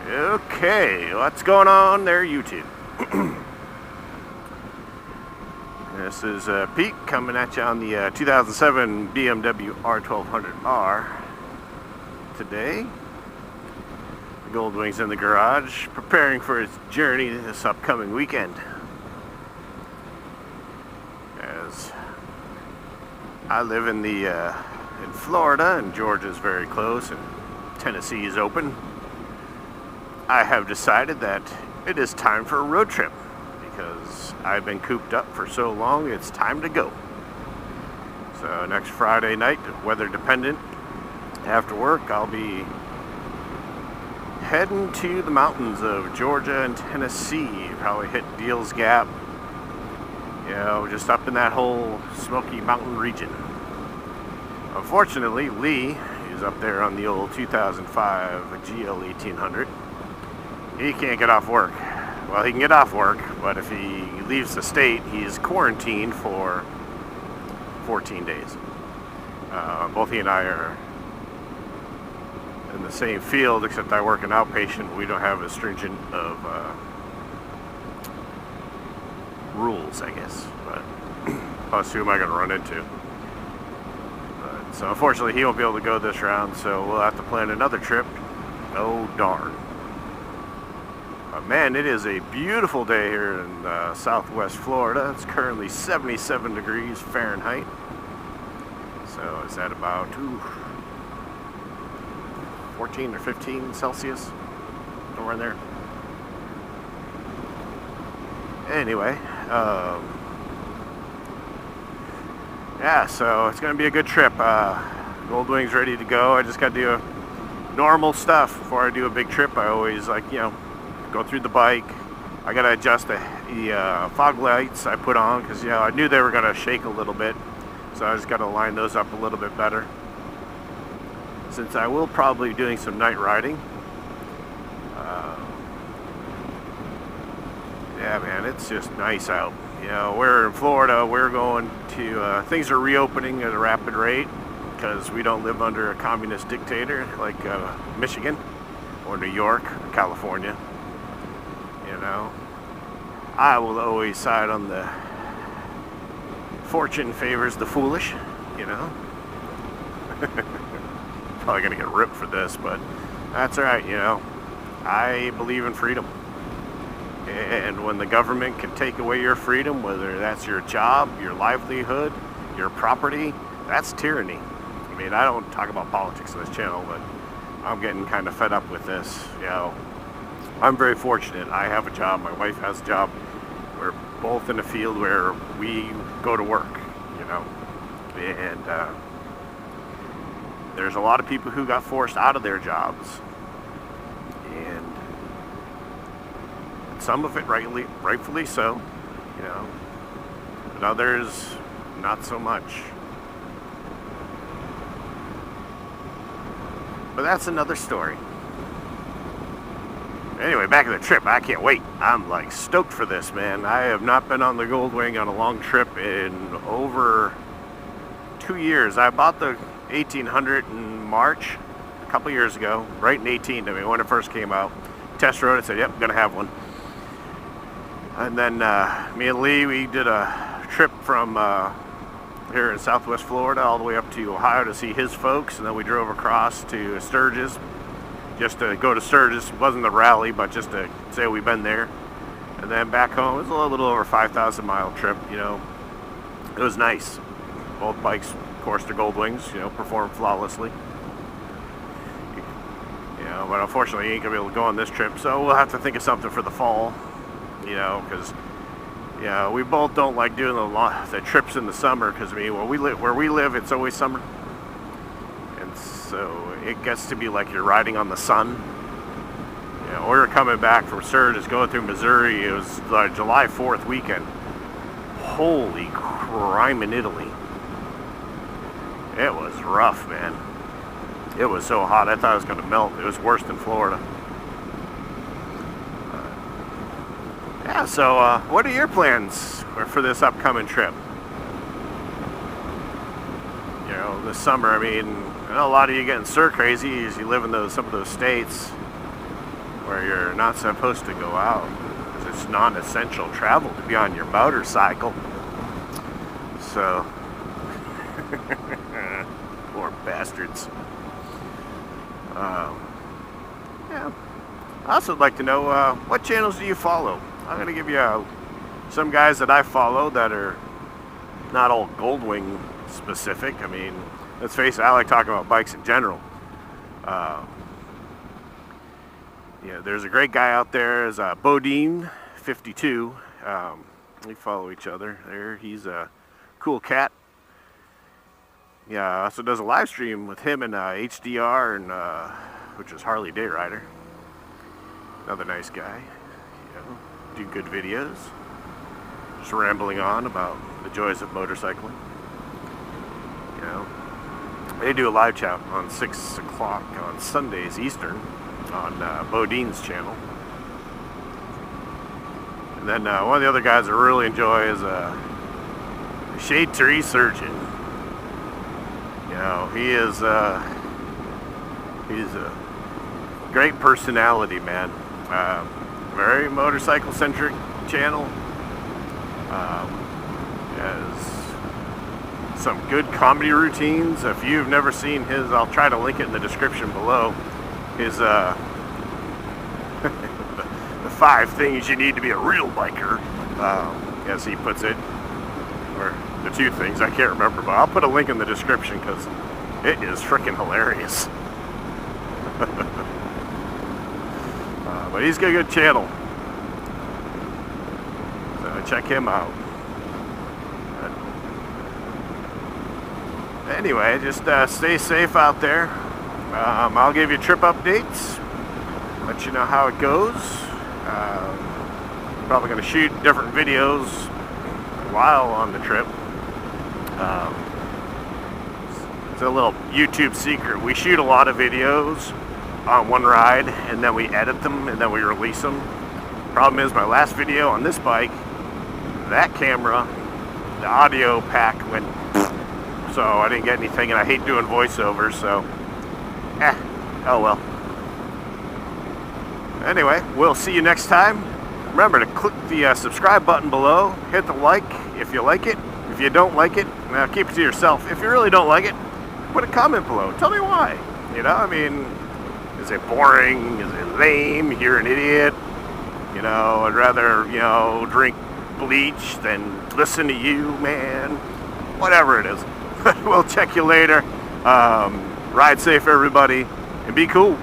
Okay, what's going on there, YouTube? This is Pete coming at you on the 2007 BMW R1200R. Today, the Goldwing's in the garage, preparing for its journey this upcoming weekend. As I live in Florida, and Georgia's very close, and Tennessee is open, I have decided that it is time for a road trip because I've been cooped up for so long. It's time to go. So next Friday night, weather dependent, after work I'll be heading to the mountains of Georgia and Tennessee. Probably hit Deals Gap, just up in that whole Smoky Mountain region. Unfortunately, Lee is up there on the old 2005 GL 1800. He can't get off work. Well, he can get off work, but if he leaves the state, he's quarantined for 14 days. Both he and I are in the same field, except I work an outpatient. We don't have as stringent of rules, I guess. But plus, who am I going to run into? So unfortunately, he won't be able to go this round, so we'll have to plan another trip. Oh, darn. Man, it is a beautiful day here in southwest Florida. It's currently 77 degrees Fahrenheit. So is that about 14 or 15 Celsius? Somewhere in there. Anyway, yeah, so it's going to be a good trip. Goldwing's ready to go. I just got to do normal stuff before I do a big trip. I always go through the bike. I gotta adjust the fog lights I put on because I knew they were gonna shake a little bit, so I just gotta line those up a little bit better. Since I will probably be doing some night riding. Yeah, man, it's just nice out. We're in Florida. We're going to things are reopening at a rapid rate because we don't live under a communist dictator like Michigan or New York or California. I will always side on the fortune favors the foolish, Probably gonna get ripped for this, but that's alright, I believe in freedom. And when the government can take away your freedom, whether that's your job, your livelihood, your property, that's tyranny. I don't talk about politics on this channel, but I'm getting kind of fed up with this, I'm very fortunate. I have a job. My wife has a job. We're both in a field where we go to work, and there's a lot of people who got forced out of their jobs, and some of it rightfully so, and others not so much. But that's another story. Anyway, back to the trip. I can't wait. I'm stoked for this, man. I have not been on the Goldwing on a long trip in over 2 years. I bought the 1800 in March a couple years ago, right in 18. When it first came out. Test rode it, said, yep, gonna have one. And then me and Lee, we did a trip from here in southwest Florida all the way up to Ohio to see his folks, and then we drove across to Sturgis. Just to go to Sturgis. It wasn't a rally, but just to say we've been there. And then back home, it was a little over 5,000 mile trip, It was nice. Both bikes, of course, they're Goldwings, perform flawlessly. But unfortunately, you ain't gonna be able to go on this trip, so we'll have to think of something for the fall, because, we both don't like doing the trips in the summer, because, where we live, it's always summer. And so it gets to be like you're riding on the sun. We were coming back from Sturgis, going through Missouri. It was July 4th weekend. Holy crime in Italy. It was rough, man. It was so hot, I thought it was going to melt. It was worse than Florida. Yeah, so what are your plans for this upcoming trip? This summer, I know a lot of you getting stir crazy as you live in some of those states. where you're not supposed to go out. It's non-essential travel to be on your motorcycle. So, poor bastards. Yeah. I also would like to know, what channels do you follow? I'm going to give you some guys that I follow that are not all Goldwing specific. I mean, let's face it, I like talking about bikes in general. Yeah, there's a great guy out there, is Bodine52. We follow each other there. He's a cool cat. Yeah, also does a live stream with him and HDR, and which is Harley Day Rider. Another nice guy. You know, do good videos. Just rambling on about the joys of motorcycling. You know, they do a live chat on 6 o'clock on Sundays Eastern on Bodine's channel. And then one of the other guys I really enjoy is Shade Tree Surgeon. You know, he's a great personality, man. Very motorcycle centric channel. Has some good comedy routines. If you've never seen his, I'll try to link it in the description below. His the 5 things you need to be a real biker, as he puts it, or the 2 things, I can't remember, but I'll put a link in the description because it is freaking hilarious. But he's got a good channel, so check him out. But anyway, just stay safe out there. I'll give you trip updates, let you know how it goes. Probably going to shoot different videos while on the trip. It's a little YouTube secret. We shoot a lot of videos on one ride, and then we edit them, and then we release them. Problem is, my last video on this bike, that camera, the audio pack went, so I didn't get anything, and I hate doing voiceovers, so, oh well. Anyway, we'll see you next time. Remember to click the subscribe button below, hit the like if you like it. If you don't like it, keep it to yourself. If you really don't like it, put a comment below. Tell me why. You know, I mean, is it boring? Is it lame? You're an idiot. You know, I'd rather, you know, drink bleach than listen to you, man. Whatever it is. We'll check you later. Ride safe, everybody, and be cool.